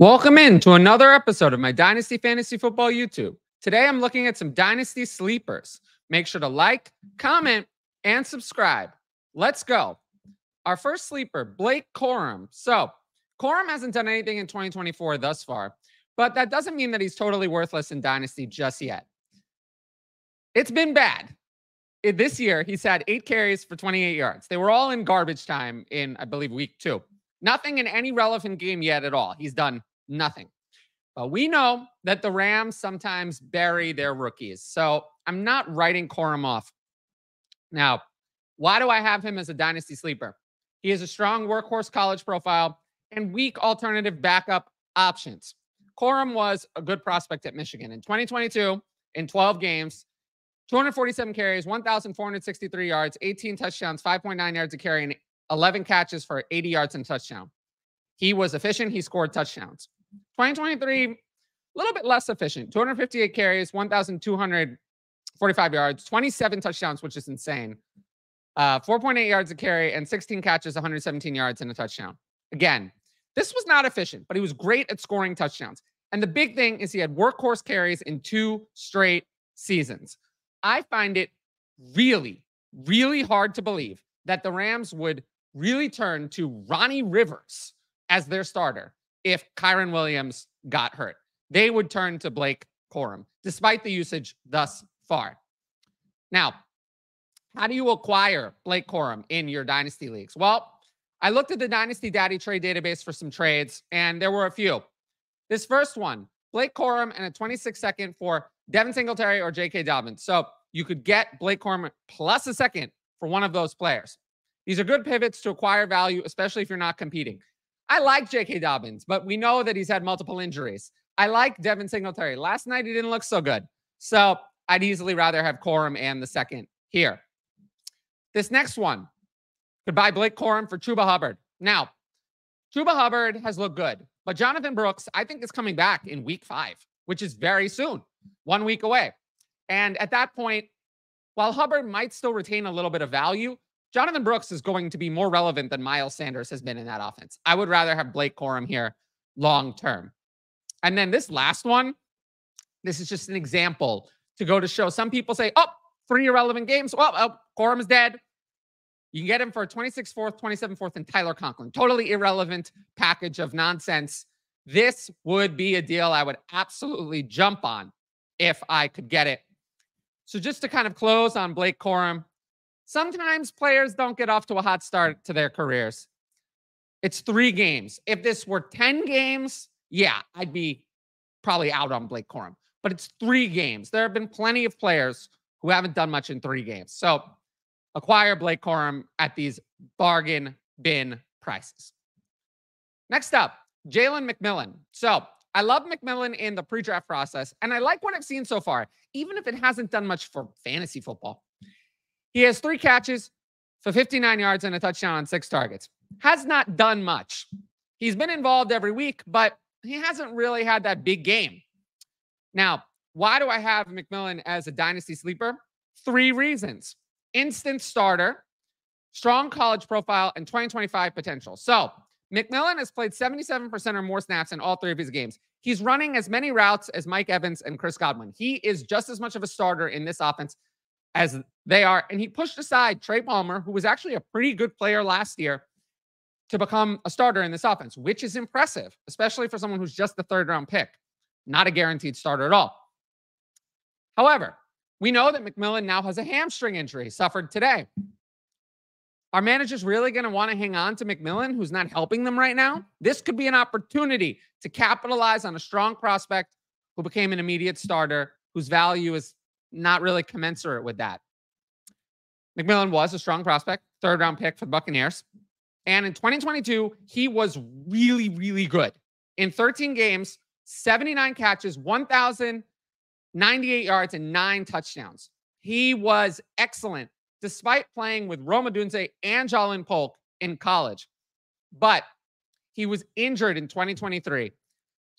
Welcome in to another episode of my Dynasty Fantasy Football YouTube. Today I'm looking at some Dynasty sleepers. Make sure to like, comment, and subscribe. Let's go. Our first sleeper, Blake Corum. So, Corum hasn't done anything in 2024 thus far, but that doesn't mean that he's totally worthless in Dynasty just yet. It's been bad. This year, he's had 8 carries for 28 yards. They were all in garbage time in, I believe, week 2. Nothing in any relevant game yet at all. He's done nothing. But we know that the Rams sometimes bury their rookies. So I'm not writing Corum off. Now, why do I have him as a dynasty sleeper? He has a strong workhorse college profile and weak alternative backup options. Corum was a good prospect at Michigan. In 2022, in 12 games, 247 carries, 1,463 yards, 18 touchdowns, 5.9 yards a carry, and 11 catches for 80 yards and a touchdown. He was efficient. He scored touchdowns. 2023, a little bit less efficient. 258 carries, 1,245 yards, 27 touchdowns, which is insane. 4.8 yards a carry and 16 catches, 117 yards and a touchdown. Again, this was not efficient, but he was great at scoring touchdowns. And the big thing is he had workhorse carries in 2 straight seasons. I find it really, really hard to believe that the Rams would really turn to Ronnie Rivers as their starter if Kyren Williams got hurt. They would turn to Blake Corum, despite the usage thus far. Now, how do you acquire Blake Corum in your dynasty leagues? Well, I looked at the Dynasty Daddy trade database for some trades, and there were a few. This first one, Blake Corum and a 26-second for Devin Singletary or J.K. Dobbins. So you could get Blake Corum plus a second for one of those players. These are good pivots to acquire value, especially if you're not competing. I like J.K. Dobbins, but we know that he's had multiple injuries. I like Devin Singletary. Last night, he didn't look so good. So I'd easily rather have Corum and the second here. This next one, could buy Blake Corum for Chuba Hubbard. Now, Chuba Hubbard has looked good, but Jonathan Brooks, I think, is coming back in week 5, which is very soon, 1 week away. And at that point, while Hubbard might still retain a little bit of value, Jonathan Brooks is going to be more relevant than Miles Sanders has been in that offense. I would rather have Blake Corum here long term. And then this last one, this is just an example to go to show. Some people say, oh, 3 irrelevant games. Well, Corum is dead. You can get him for a 26 4th, 27 4th, and Tyler Conklin. Totally irrelevant package of nonsense. This would be a deal I would absolutely jump on if I could get it. So just to kind of close on Blake Corum, sometimes players don't get off to a hot start to their careers. It's 3 games. If this were 10 games, yeah, I'd be probably out on Blake Corum. But it's 3 games. There have been plenty of players who haven't done much in 3 games. So acquire Blake Corum at these bargain bin prices. Next up, Jalen McMillan. So I love McMillan in the pre-draft process, and I like what I've seen so far, even if it hasn't done much for fantasy football. He has 3 catches for 59 yards and a touchdown on 6 targets. Has not done much. He's been involved every week, but he hasn't really had that big game. Now, why do I have McMillan as a dynasty sleeper? 3 reasons. Instant starter, strong college profile, and 2025 potential. So McMillan has played 77% or more snaps in all 3 of his games. He's running as many routes as Mike Evans and Chris Godwin. He is just as much of a starter in this offense as they are. And he pushed aside Trey Palmer, who was actually a pretty good player last year, to become a starter in this offense, which is impressive, especially for someone who's just the 3rd-round pick. Not a guaranteed starter at all. However, we know that McMillan now has a hamstring injury suffered today. Are managers really going to want to hang on to McMillan, who's not helping them right now? This could be an opportunity to capitalize on a strong prospect who became an immediate starter, whose value is not really commensurate with that. McMillan was a strong prospect, 3rd-round pick for the Buccaneers. And in 2022, he was really, really good. In 13 games, 79 catches, 1,098 yards, and 9 touchdowns. He was excellent, despite playing with Rome Odunze and Jalen Polk in college. But he was injured in 2023.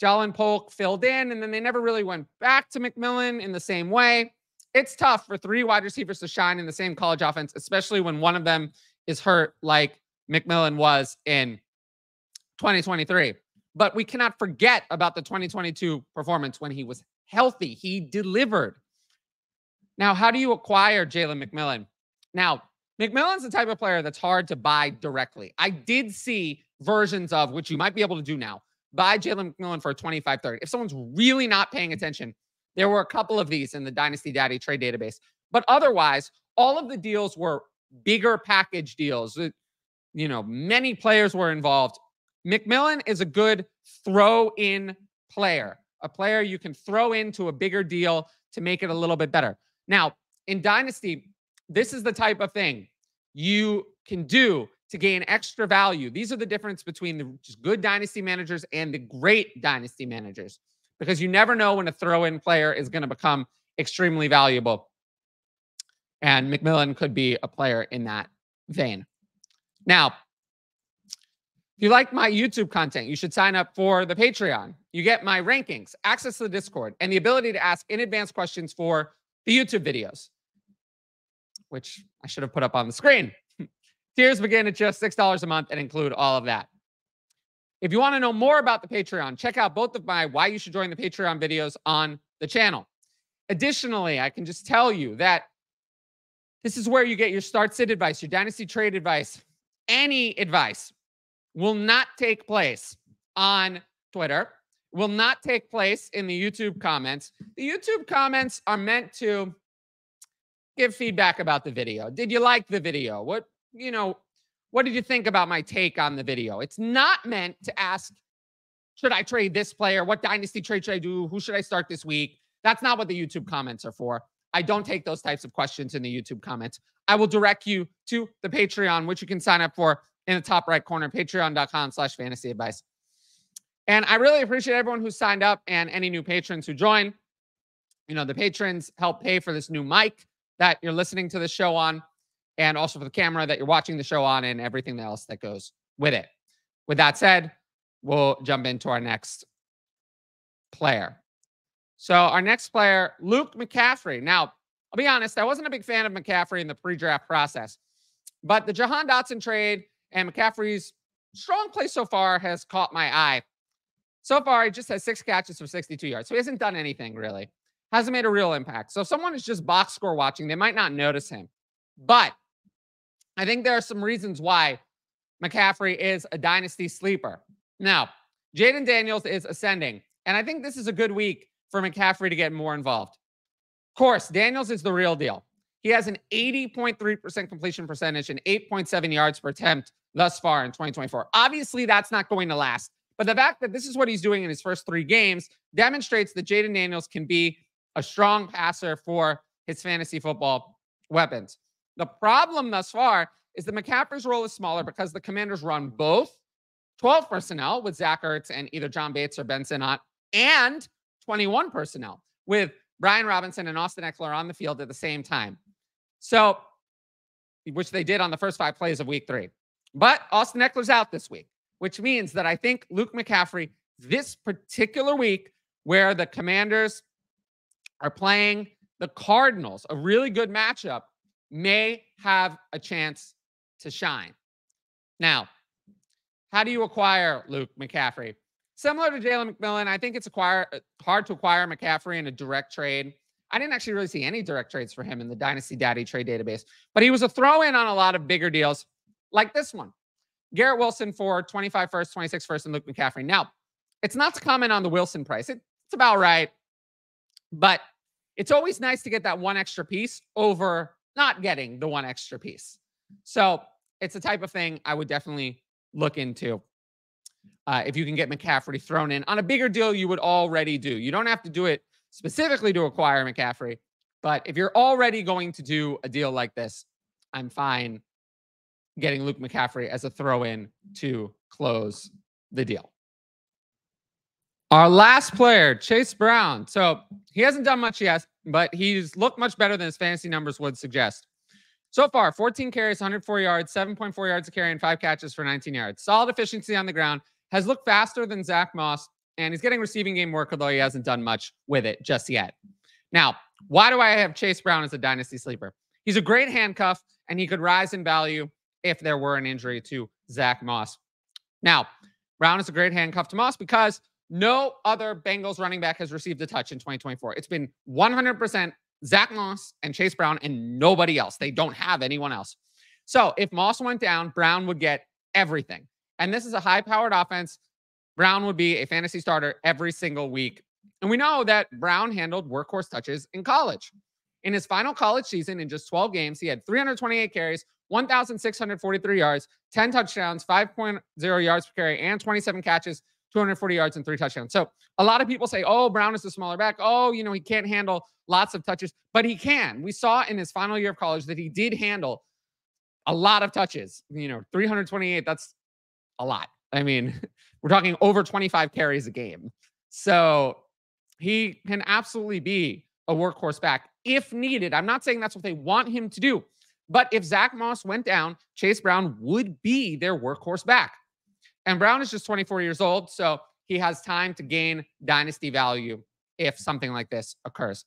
Jalen Polk filled in, and then they never really went back to McMillan in the same way. It's tough for 3 wide receivers to shine in the same college offense, especially when one of them is hurt like McMillan was in 2023. But we cannot forget about the 2022 performance when he was healthy. He delivered. Now, how do you acquire Jalen McMillan? Now, McMillan's the type of player that's hard to buy directly. I did see versions of, which you might be able to do now, buy Jalen McMillan for a 25-30. If someone's really not paying attention, there were a couple of these in the Dynasty Daddy trade database. But otherwise, all of the deals were bigger package deals. You know, many players were involved. McMillan is a good throw-in player, a player you can throw into a bigger deal to make it a little bit better. Now, in Dynasty, this is the type of thing you can do to gain extra value. These are the difference between the just good Dynasty managers and the great Dynasty managers, because you never know when a throw-in player is going to become extremely valuable. And McMillan could be a player in that vein. Now, if you like my YouTube content, you should sign up for the Patreon. You get my rankings, access to the Discord, and the ability to ask in advance questions for the YouTube videos, which I should have put up on the screen. Tiers begin at just $6 a month and include all of that. If you want to know more about the Patreon, check out both of my why you should join the Patreon videos on the channel. Additionally, I can just tell you that this is where you get your start sit advice, your Dynasty trade advice. Any advice will not take place on Twitter, will not take place in the YouTube comments. The YouTube comments are meant to give feedback about the video. Did you like the video? What did you think about my take on the video? It's not meant to ask, should I trade this player? What Dynasty trade should I do? Who should I start this week? That's not what the YouTube comments are for. I don't take those types of questions in the YouTube comments. I will direct you to the Patreon, which you can sign up for in the top right corner, patreon.com/fantasy advice. And I really appreciate everyone who signed up and any new patrons who join. You know, the patrons help pay for this new mic that you're listening to the show on, and also for the camera that you're watching the show on, and everything else that goes with it. With that said, we'll jump into our next player. So our next player, Luke McCaffrey. Now, I'll be honest, I wasn't a big fan of McCaffrey in the pre-draft process, but the Jahan Dotson trade and McCaffrey's strong play so far has caught my eye. So far, he just has 6 catches for 62 yards. So he hasn't done anything really. Hasn't made a real impact. So if someone is just box score watching, they might not notice him. But I think there are some reasons why McCaffrey is a dynasty sleeper. Now, Jaden Daniels is ascending, and I think this is a good week for McCaffrey to get more involved. Of course, Daniels is the real deal. He has an 80.3% completion percentage and 8.7 yards per attempt thus far in 2024. Obviously, that's not going to last. But the fact that this is what he's doing in his first 3 games demonstrates that Jaden Daniels can be a strong passer for his fantasy football weapons. The problem thus far is that McCaffrey's role is smaller because the Commanders run both 12 personnel with Zach Ertz and either John Bates or Ben Sinnott, and 21 personnel with Brian Robinson and Austin Eckler on the field at the same time. So, which they did on the first 5 plays of week 3. But Austin Eckler's out this week, which means that I think Luke McCaffrey, this particular week where the Commanders are playing the Cardinals, a really good matchup, may have a chance to shine. Now, how do you acquire Luke McCaffrey? Similar to Jalen McMillan, I think it's hard to acquire McCaffrey in a direct trade. I didn't actually really see any direct trades for him in the Dynasty Daddy trade database, but he was a throw-in on a lot of bigger deals like this one. Garrett Wilson for 25 first, 26 first, and Luke McCaffrey. Now, it's not to comment on the Wilson price. It's about right, but it's always nice to get that one extra piece over not getting the one extra piece. So it's the type of thing I would definitely look into. If you can get McCaffrey thrown in on a bigger deal, you would already do. You don't have to do it specifically to acquire McCaffrey, but if you're already going to do a deal like this, I'm fine getting Luke McCaffrey as a throw-in to close the deal. Our last player, Chase Brown. So he hasn't done much yet, but he's looked much better than his fantasy numbers would suggest. So far, 14 carries, 104 yards, 7.4 yards a carry, and 5 catches for 19 yards. Solid efficiency on the ground. Has looked faster than Zach Moss, and he's getting receiving game work, although he hasn't done much with it just yet. Now, why do I have Chase Brown as a dynasty sleeper? He's a great handcuff, and he could rise in value if there were an injury to Zach Moss. Now, Brown is a great handcuff to Moss because no other Bengals running back has received a touch in 2024. It's been 100% Zach Moss and Chase Brown and nobody else. They don't have anyone else. So if Moss went down, Brown would get everything. And this is a high-powered offense. Brown would be a fantasy starter every single week. And we know that Brown handled workhorse touches in college. In his final college season, in just 12 games, he had 328 carries, 1,643 yards, 10 touchdowns, 5.0 yards per carry, and 27 catches, 240 yards, and 3 touchdowns. So a lot of people say, oh, Brown is a smaller back. Oh, he can't handle lots of touches, but he can. We saw in his final year of college that he did handle a lot of touches. 328, that's a lot. I mean, we're talking over 25 carries a game. So he can absolutely be a workhorse back if needed. I'm not saying that's what they want him to do, but if Zach Moss went down, Chase Brown would be their workhorse back. And Brown is just 24 years old, so he has time to gain dynasty value if something like this occurs.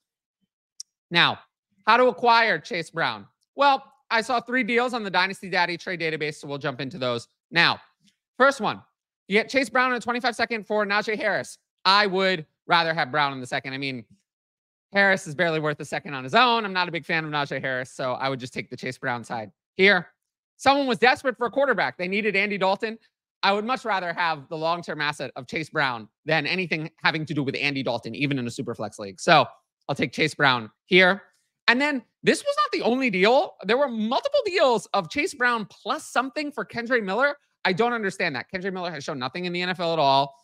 Now, how to acquire Chase Brown? Well, I saw 3 deals on the Dynasty Daddy trade database, so we'll jump into those now. First one, you get Chase Brown in a 25-second for Najee Harris. I would rather have Brown in the second. I mean, Harris is barely worth a second on his own. I'm not a big fan of Najee Harris, so I would just take the Chase Brown side here. Someone was desperate for a quarterback. They needed Andy Dalton. I would much rather have the long-term asset of Chase Brown than anything having to do with Andy Dalton, even in a super flex league. So I'll take Chase Brown here. And then this was not the only deal. There were multiple deals of Chase Brown plus something for Kendre Miller. I don't understand that. Kendre Miller has shown nothing in the NFL at all.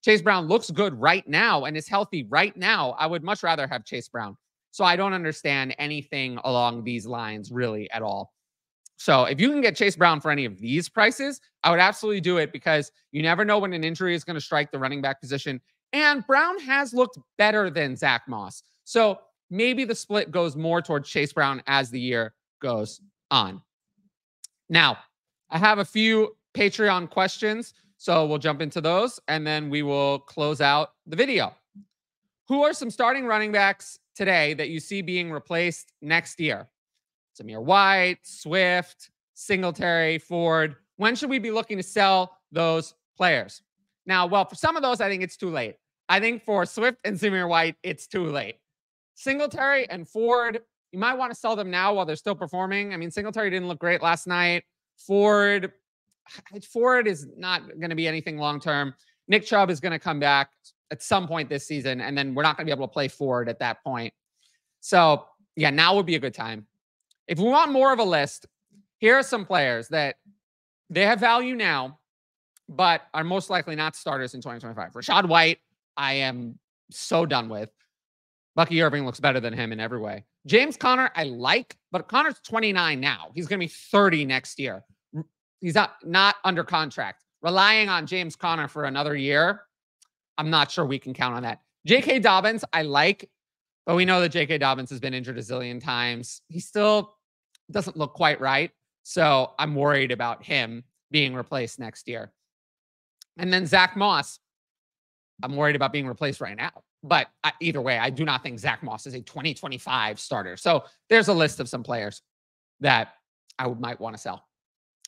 Chase Brown looks good right now and is healthy right now. I would much rather have Chase Brown. So I don't understand anything along these lines really at all. So if you can get Chase Brown for any of these prices, I would absolutely do it because you never know when an injury is going to strike the running back position. And Brown has looked better than Zach Moss. So maybe the split goes more towards Chase Brown as the year goes on. Now, I have a few Patreon questions, so we'll jump into those, and then we will close out the video. Who are some starting running backs today that you see being replaced next year? Zamir White, Swift, Singletary, Ford. When should we be looking to sell those players? Now, well, for some of those, I think it's too late. I think for Swift and Zamir White, it's too late. Singletary and Ford, you might want to sell them now while they're still performing. I mean, Singletary didn't look great last night. Ford is not going to be anything long-term. Nick Chubb is going to come back at some point this season, and then we're not going to be able to play Ford at that point. So, yeah, now would be a good time. If we want more of a list, here are some players that they have value now, but are most likely not starters in 2025. Rachaad White, I am so done with. Bucky Irving looks better than him in every way. James Conner, I like, but Conner's 29 now. He's going to be 30 next year. He's not under contract. Relying on James Conner for another year, I'm not sure we can count on that. J.K. Dobbins, I like, but we know that J.K. Dobbins has been injured a zillion times. He still doesn't look quite right, so I'm worried about him being replaced next year. And then Zach Moss, I'm worried about being replaced right now. But either way, I do not think Zach Moss is a 2025 starter. So there's a list of some players that I might want to sell.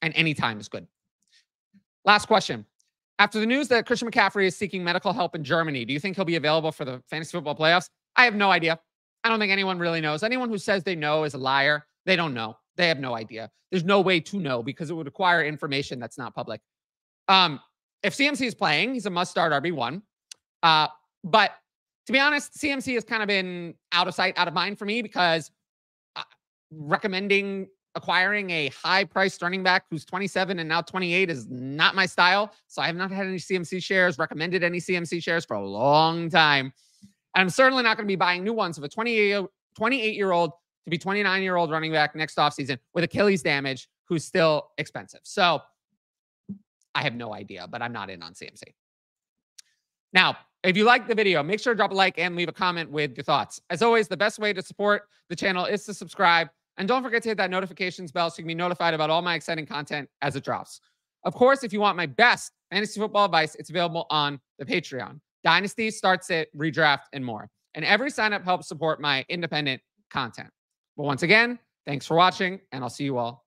And any time is good. Last question. After the news that Christian McCaffrey is seeking medical help in Germany, do you think he'll be available for the fantasy football playoffs? I have no idea. I don't think anyone really knows. Anyone who says they know is a liar. They don't know. They have no idea. There's no way to know because it would require information that's not public. If CMC is playing, he's a must-start RB1. But to be honest, CMC has kind of been out of sight, out of mind for me because recommending acquiring a high-priced running back who's 27 and now 28 is not my style. So I have not had any CMC shares, recommended any CMC shares for a long time. And I'm certainly not going to be buying new ones of a 28-year-old to be 29-year-old running back next offseason with Achilles damage who's still expensive. So I have no idea, but I'm not in on CMC. Now, if you like the video, make sure to drop a like and leave a comment with your thoughts. As always, the best way to support the channel is to subscribe. And don't forget to hit that notifications bell so you can be notified about all my exciting content as it drops. Of course, if you want my best fantasy football advice, it's available on the Patreon. Dynasty, Start Sit, Redraft, and more. And every sign-up helps support my independent content. But once again, thanks for watching, and I'll see you all